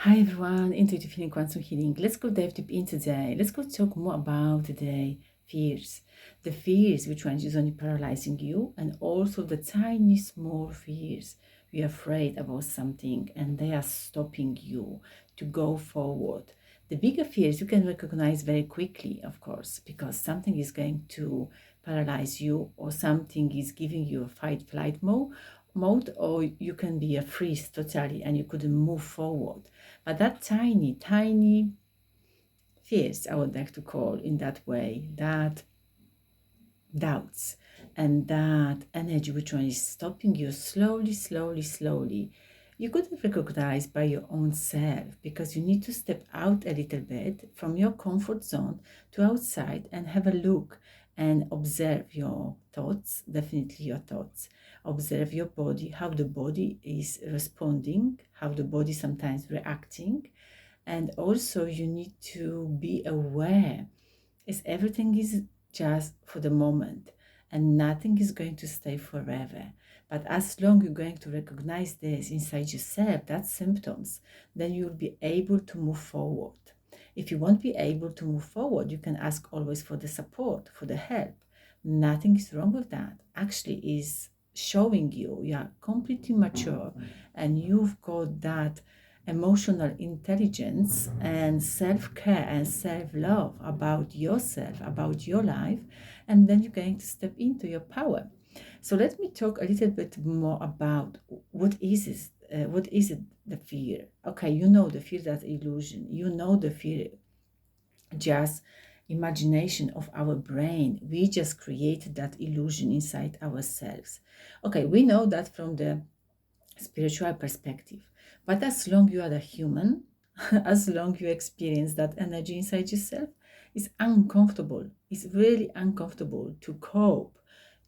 Hi everyone, Intuitive Healing, Quantum Healing. Let's go dive deep in today. Let's go talk more about today fears. The fears which one is only paralyzing you, and also the tiny small fears. You're afraid about something and they are stopping you to go forward. The bigger fears you can recognize very quickly, of course, because something is going to paralyze you or something is giving you a fight flight mode, or you can be a freeze totally and you couldn't move forward. But that tiny fears, I would like to call in that way, that doubts and that energy which one is stopping you slowly, you could recognize by your own self, because you need to step out a little bit from your comfort zone to outside and have a look and observe your thoughts, definitely your thoughts. Observe your body, how the body is responding, how the body sometimes reacting. And also you need to be aware is everything is just for the moment and nothing is going to stay forever. But as long you're going to recognize this inside yourself, that symptoms, then you'll be able to move forward. If you won't be able to move forward, you can ask always for the support, for the help. Nothing is wrong with that. Actually is showing you are completely mature and you've got that emotional intelligence and self-care and self-love about yourself, about your life, and then you're going to step into your power. So let me talk a little bit more about what is it, the fear. Okay, you know the fear, that illusion. You know the fear, just imagination of our brain. We just created that illusion inside ourselves. Okay, we know that from the spiritual perspective. But as long you are a human, as long you experience that energy inside yourself, it's uncomfortable. It's really uncomfortable to cope,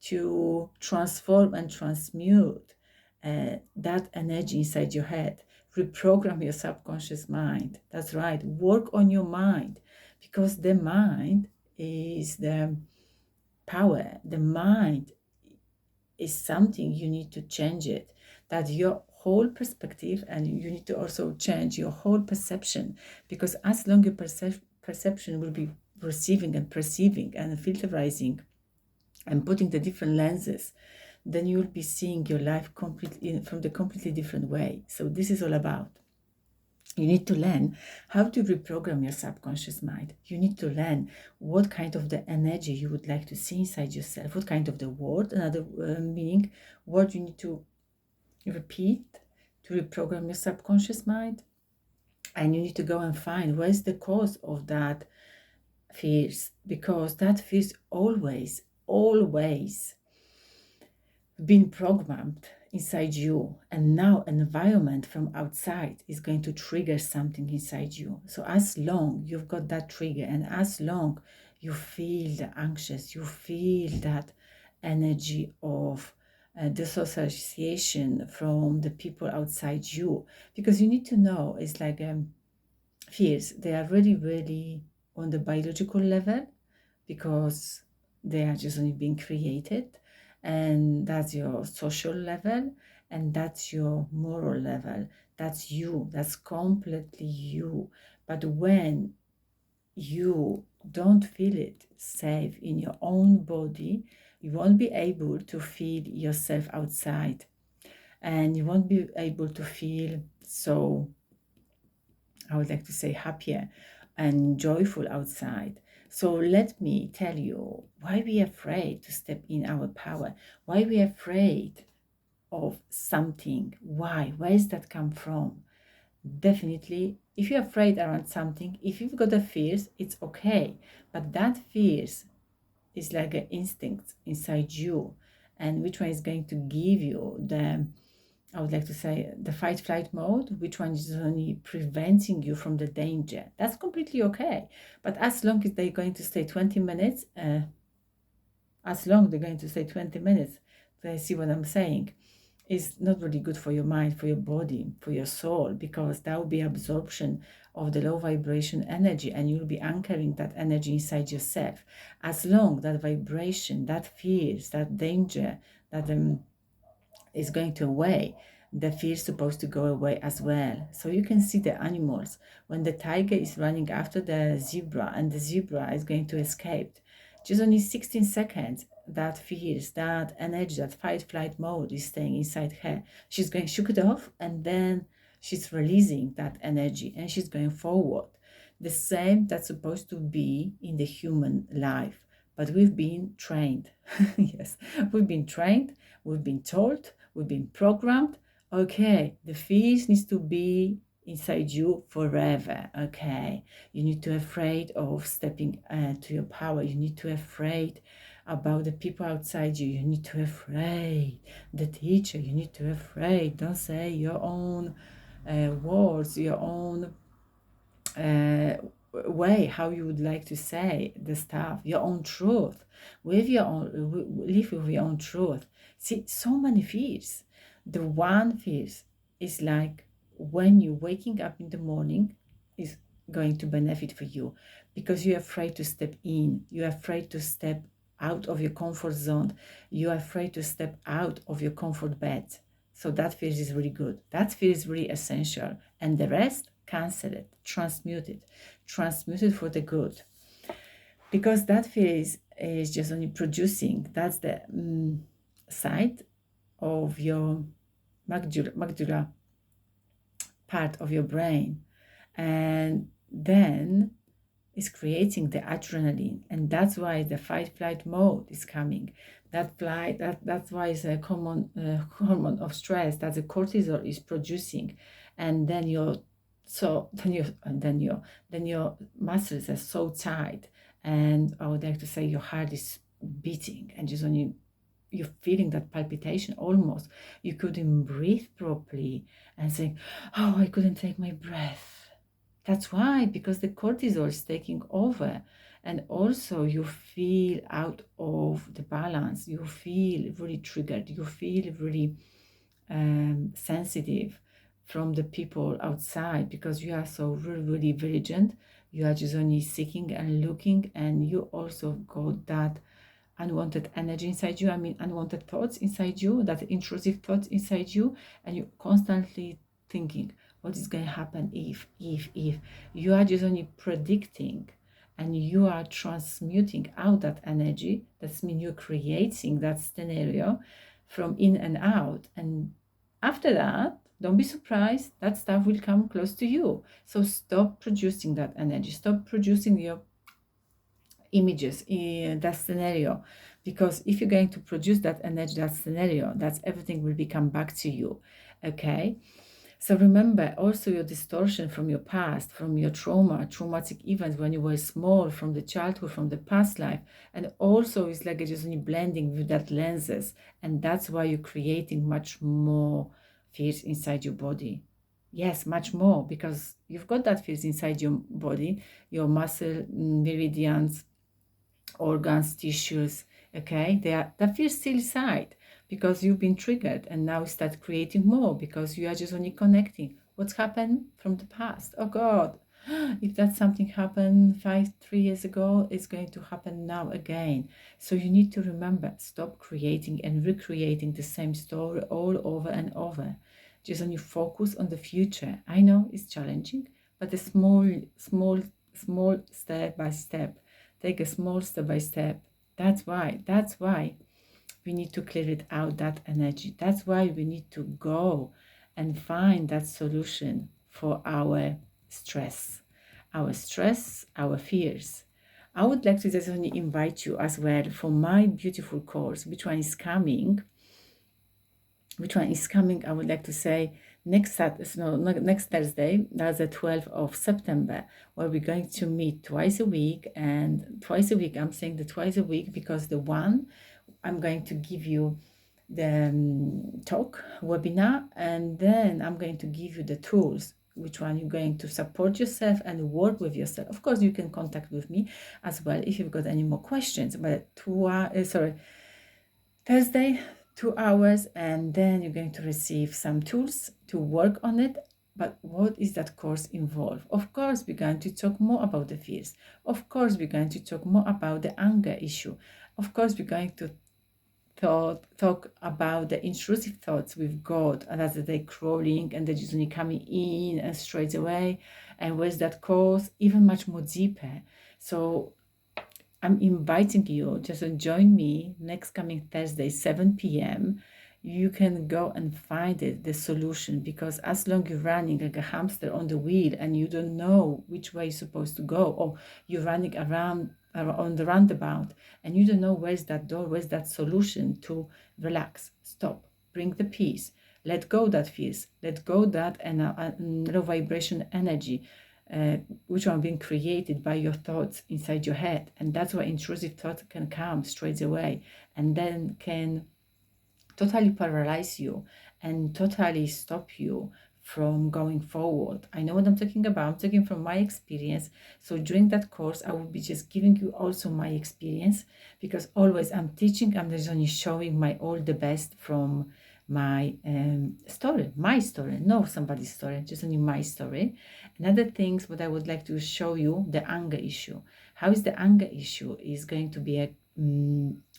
to transform and transmute that energy inside your head. Reprogram your subconscious mind. That's right. Work on your mind, because the mind is the power. The mind is something you need to change it. That your whole perspective, and you need to also change your whole perception, because as long your perception will be receiving and perceiving and filterizing and putting the different lenses, then you will be seeing your life completely from the completely different way. So this is all about. You need to learn how to reprogram your subconscious mind. You need to learn what kind of the energy you would like to see inside yourself, what kind of the word, another meaning, what you need to repeat to reprogram your subconscious mind. And you need to go and find where's the cause of that fears, because that fears always been programmed inside you, and now an environment from outside is going to trigger something inside you. So as long you've got that trigger, and as long you feel the anxious, you feel that energy of disassociation from the people outside you, because you need to know it's like fears, they are really on the biological level, because they are just only being created, and that's your social level, and that's your moral level. That's you, that's completely you. But when you don't feel it safe in your own body, you won't be able to feel yourself outside, and you won't be able to feel so, I would like to say, happier and joyful outside. So let me tell you why we are afraid to step in our power, why we are afraid of something. Why? Where does that come from? Definitely, if you're afraid around something, if you've got a fears, it's okay. But that fears is like an instinct inside you, and which one is going to give you the, I would like to say, the fight flight mode, which one is only preventing you from the danger. That's completely okay. But as long as they're going to stay 20 minutes, as long they're going to stay 20 minutes, they see what I'm saying, is not really good for your mind, for your body, for your soul, because that will be absorption of the low vibration energy, and you'll be anchoring that energy inside yourself. As long that vibration, that fears, that danger, that is going to away, the fear is supposed to go away as well. So you can see the animals when the tiger is running after the zebra and the zebra is going to escape. Just only 16 seconds, that fears, that energy, that fight flight mode is staying inside her. She's going to shook it off, and then she's releasing that energy and she's going forward. The same that's supposed to be in the human life. But we've been trained. Yes, we've been trained, we've been told, we've been programmed. Okay, the fears needs to be inside you forever. Okay, you need to afraid of stepping to your power. You need to afraid about the people outside you. You need to afraid the teacher. You need to afraid. Don't say your own words, your own way how you would like to say the stuff, your own truth, with your own, live with your own truth. See, so many fears. The one fears is like when you're waking up in the morning is going to benefit for you because you're afraid to step in, you're afraid to step out of your comfort zone, you're afraid to step out of your comfort bed. So that fear is really good. That fear is really essential. And the rest, cancel it, transmute it for the good. Because that fear is just only producing, that's the side of your magdula part of your brain. And then is creating the adrenaline, and that's why the fight flight mode is coming. That's why it's a common hormone of stress that the cortisol is producing, and then your muscles are so tight, and I would like to say your heart is beating, and just when you're feeling that palpitation almost, you couldn't breathe properly, and saying, oh, I couldn't take my breath. That's why, because the cortisol is taking over, and also you feel out of the balance, you feel really triggered, you feel really sensitive from the people outside because you are so really, really vigilant. You are just only seeking and looking, and you also got that unwanted energy inside you. I mean, unwanted thoughts inside you, that intrusive thoughts inside you, and you're constantly thinking, what is going to happen if you are just only predicting, and you are transmuting out that energy. That means you're creating that scenario from in and out, and after that, don't be surprised that stuff will come close to you. So stop producing that energy, stop producing your images in that scenario, because if you're going to produce that energy, that scenario, that's everything will become back to you. Okay, so remember also your distortion from your past, from your traumatic events when you were small, from the childhood, from the past life, and also it's like just only blending with that lenses, and that's why you're creating much more fears inside your body. Yes, much more, because you've got that fears inside your body, your muscle meridians, organs, tissues. Okay, that feels still inside because you've been triggered, and now start creating more because you are just only connecting what's happened from the past. Oh God, if that something happened 3 years ago, it's going to happen now again. So you need to remember, stop creating and recreating the same story all over and over. Just only focus on the future. I know it's challenging, but a small step by step. Take a small step by step. That's why we need to clear it out, that energy. That's why we need to go and find that solution for our stress, our fears. I would like to just only invite you as well for my beautiful course, which one is coming. I would like to say next Thursday, that's the 12th of September, where we're going to meet twice a week. And twice a week, I'm saying the twice a week because the one, I'm going to give you the talk webinar, and then I'm going to give you the tools, which one you're going to support yourself and work with yourself. Of course, you can contact with me as well if you've got any more questions. But Thursday, 2 hours, and then you're going to receive some tools to work on it. But what is that course involve? Of course, we're going to talk more about the fears. Of course, we're going to talk more about the anger issue. Of course, we're going to talk about the intrusive thoughts we've got, and as they're crawling and they're just only coming in and straight away, and where's that cause, even much more deeper. So I'm inviting you just to join me next coming Thursday, 7 p.m. You can go and find it, the solution, because as long you're running like a hamster on the wheel and you don't know which way you're supposed to go, or you're running around on the roundabout and you don't know where's that door, where's that solution, to relax, stop, bring the peace, let go that fears, let go that low vibration energy, which are being created by your thoughts inside your head. And that's why intrusive thoughts can come straight away and then can totally paralyze you and totally stop you from going forward. I know what I'm talking about. I'm talking from my experience. So during that course, I will be just giving you also my experience, because always I'm teaching, I'm just only showing my all the best from my story, no somebody's story, just only my story. Another things what I would like to show you, the anger issue. How is the anger issue is going to be a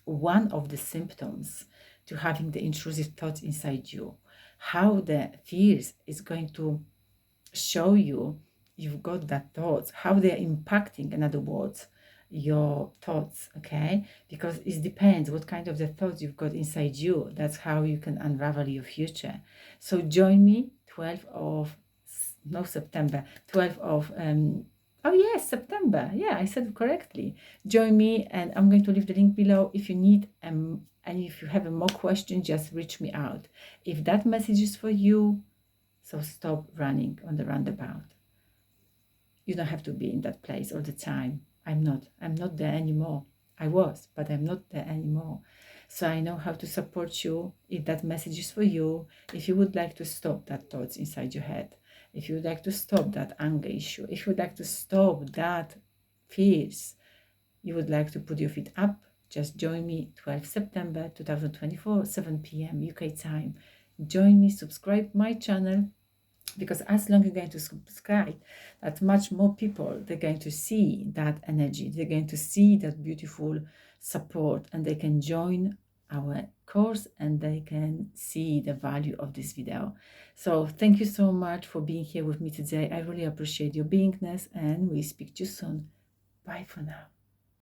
one of the symptoms to having the intrusive thoughts inside you. How the fears is going to show you you've got that thoughts, how they're impacting, in other words, your thoughts, okay? Because it depends what kind of the thoughts you've got inside you. That's how you can unravel your future. So join me 12th of September, 12th of oh yes, September. Yeah, I said it correctly. Join me, and I'm going to leave the link below. If you need and if you have more questions, just reach me out. If that message is for you, so stop running on the roundabout. You don't have to be in that place all the time. I'm not there anymore. I was, but I'm not there anymore. So I know how to support you if that message is for you. If you would like to stop that thoughts inside your head, if you would like to stop that anger issue, if you would like to stop that fears, you would like to put your feet up, just join me 12 September 2024, 7 p.m. UK time. Join me, subscribe my channel, because as long as you're going to subscribe, that much more people, they're going to see that energy, they're going to see that beautiful support, and they can join our course and they can see the value of this video. So thank you so much for being here with me today. I really appreciate your beingness, and we speak to you soon. Bye for now.